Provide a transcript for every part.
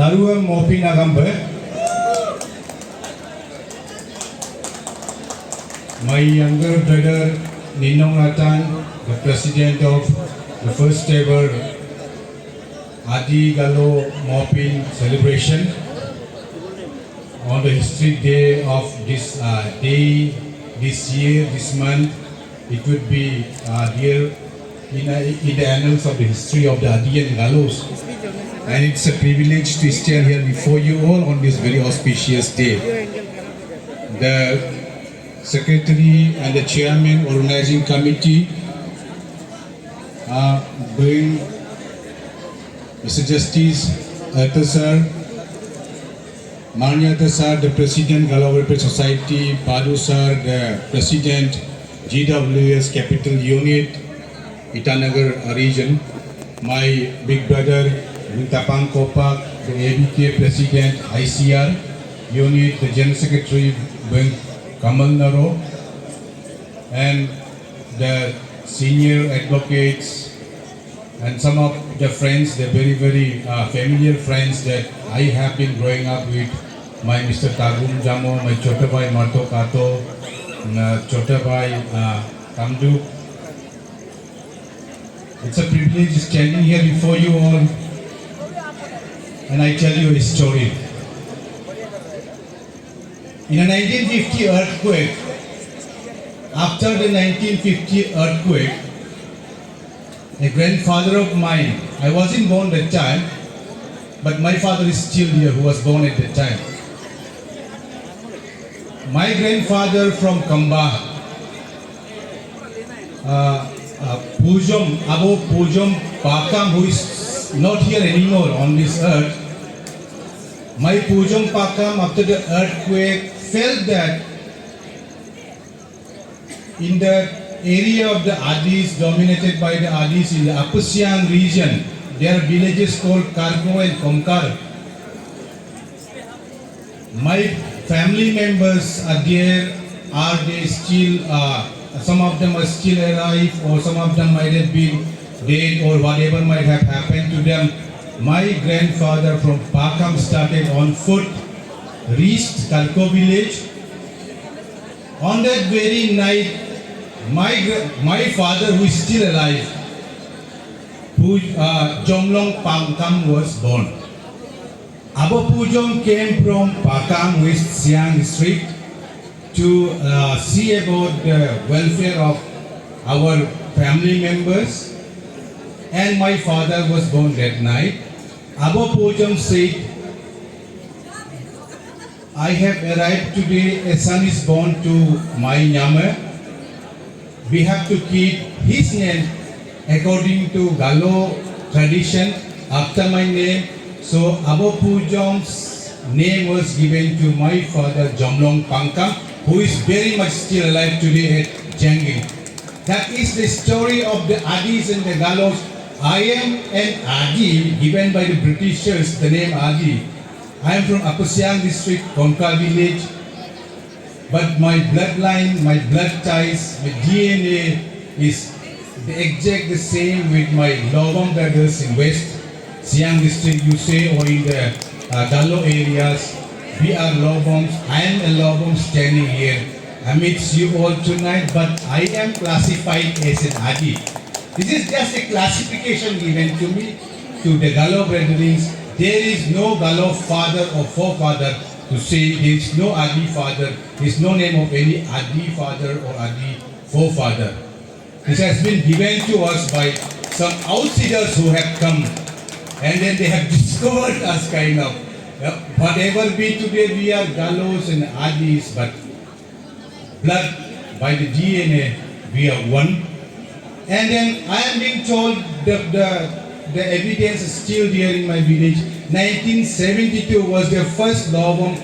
Narua Mopinagambe, my younger brother Ninong Natan, the president of the first ever Adi Galo Mopin celebration on the history day of this day, this year, this month. It would be here in the annals of the history of the Adian Galos. And it's a privilege to stand here before you all on this very auspicious day. The Secretary and the Chairman Organizing Committee bring Mr. Justice Arthur Sir, Manya Sir, the President Galo Welfare Society, Padu Sir, the President GWS Capital Unit, Itanagar region, my big brother Tapang Kopak, the ABK President ICR Unit, the General Secretary Kamal Naro, and the senior advocates and some of the friends, the very familiar friends that I have been growing up with, my Mr. Tagum Jamo, my Chotabhai Marto Kato, Chotabhai Kamdu. It's a privilege standing here before you all, and I tell you a story. In a 1950 earthquake, after the 1950 earthquake, a grandfather of mine, I wasn't born that time, but my father is still here who was born at that time. My grandfather from Kamba, Abu Pujom Pakam, who is not here anymore on this earth, my Pujom Pakam, after the earthquake, felt that in the area of the Adis, dominated by the Adis in the Upper Siang region, there are villages called Kargo and Komkar. My family members are there. Are they still, some of them are still alive, or some of them might have been dead, or whatever might have happened to them. My grandfather from Pakam started on foot, reached Karko village. On that very night, my father, who is still alive, Jomlong Pangkam, was born. Abu Pujom came from Pakam, West Siang district, to see about the welfare of our family members, and my father was born that night. Abu Pujom said, I have arrived today, a son is born to my Nyama. We have to keep his name according to Galo tradition after my name. So Abu Pujom's name was given to my father Jomlong Pangkam, who is very much still alive today at Jangil. That is the story of the Adis and the Galos. I am an Adi given by the Britishers, the name Adi. I am from Upper Siang district, Komkar village. But my bloodline, my blood ties, my DNA is the exact same with my Lobong brothers in West Siang district, you say, or in the Galo areas. We are Lobongs. I am a Lobong standing here amidst you all tonight, but I am classified as an Adi. This is just a classification given to me, to the Galo brethrens. There is no Galo father or forefather to say there is no Adi father. There is no name of any Adi father or Adi forefather. This has been given to us by some outsiders who have come, and then they have discovered us kind of. Whatever be today, we are Galos and Adis, but blood, by the DNA, we are one. And then I am being told that the evidence is still there in my village. 1972 was the first Lobong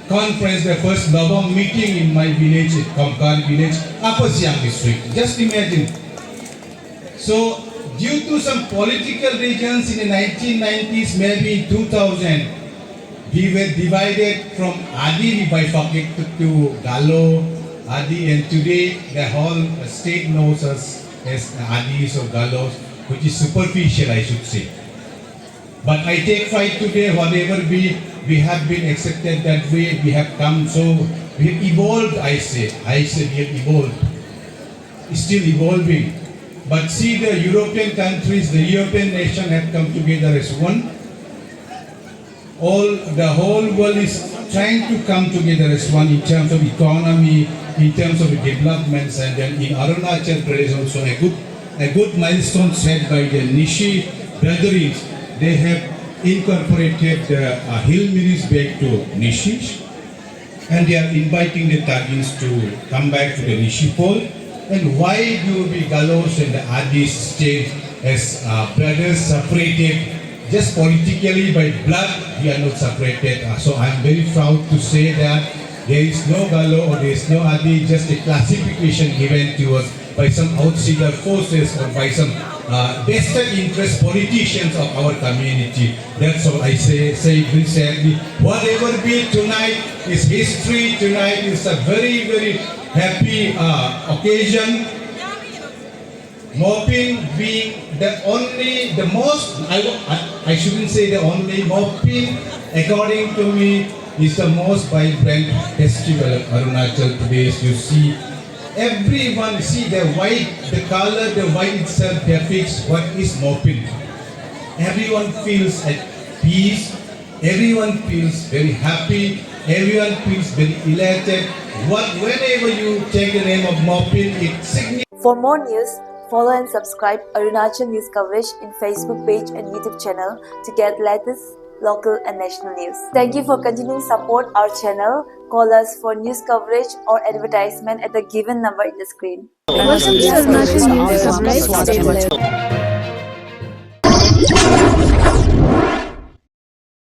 conference, the first Lobong meeting in my village, Komkar village, Upper Siang district. Just imagine. So, due to some political reasons in the 1990s, maybe in 2000, we were divided from Adi, we bifurcated to Galo, Adi, and today the whole state knows us as Adis or Galos, which is superficial, I should say. But I take fight today, whatever we have been accepted that way, we have come so, we have evolved, I say we have evolved, still evolving. But see the European countries, the European nation have come together as one. The whole world is trying to come together as one in terms of economy, in terms of developments, and then in Arunachal Pradesh also a good milestone set by the Nishi brothers. They have incorporated hill minis back to Nishi, and they are inviting the Tagins to come back to the Nishi fold. And why do we Galos and the Adis stay as brothers separated just politically by blood? We are not separated. So I am very proud to say that there is no Galo or there is no Adi, just a classification given to us by some outsider forces or by some vested interest politicians of our community. That's all I say very sadly. Whatever be tonight is history. Tonight is a very, very happy occasion. Mopin being the most, I shouldn't say the only, Mopin according to me is the most vibrant festival of Arunachal Pradesh. You see, everyone see the white, the color, the white itself depicts what is Mopin. Everyone feels at peace, everyone feels very happy, everyone feels very elated. Whenever you take the name of Mopin, it signifies. For more news, follow and subscribe Arunachal News Coverage in Facebook page and YouTube channel to get latest local and national news. Thank you for continuing support our channel. Call us for news coverage or advertisement at the given number in the screen. Welcome to Arunachal News Coverage.